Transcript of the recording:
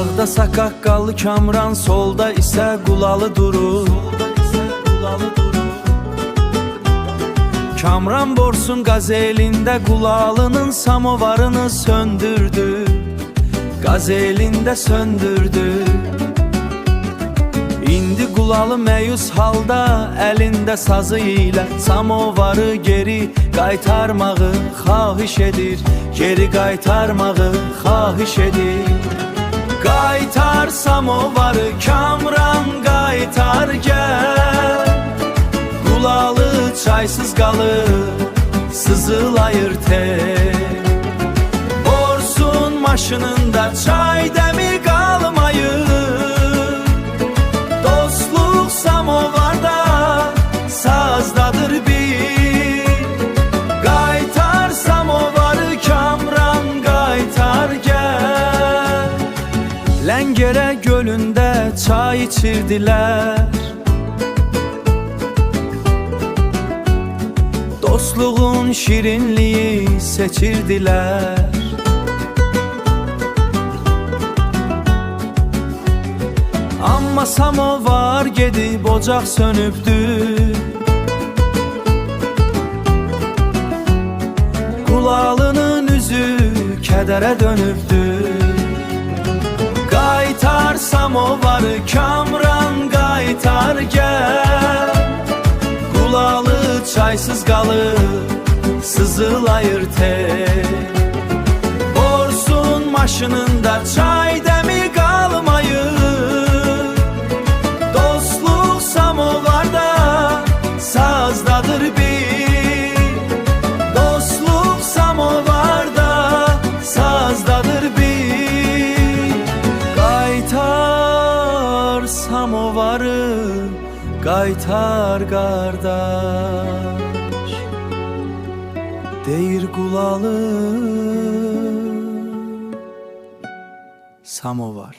Sağda sakaqqallı Kamran, solda isə Qulalı durur. Kamran borsun qaz elində, Qulalının samovarını söndürdü. Qaz elində söndürdü. İndi Qulalı məyus halda, əlində sazı ilə samovarı geri qaytarmağı xahiş edir. Geri qaytarmağı xahiş edir. Qaytar samovarı Kamran, qaytar gəl. Qulalı çaysız qalır, sızılayır tel. Borsun maşınında çay dəmi qalmayır. Dostluq samovarda, sazdadır bir. Qaytar samovarı Kamran, qaytar gəl. Ləngərə gölündə çay içirdilər. Dostluğun şirinliği seçirdiler. Amma samovar gedib ocaq sönübdü. Qulalının üzü kədərə dönübdü. Qaytar samovarı Kamran, qaytar gəl. Qulalı çaysız qalır, sızılayır tel. Borsun maşınında çay dəmi qalmayır. Dostluq samovarda, sazdadır bir. Dostluq samovarda, sazdadır bir. Qaytar samovarı, qaytar qardaş, deyir Qulalı samovar.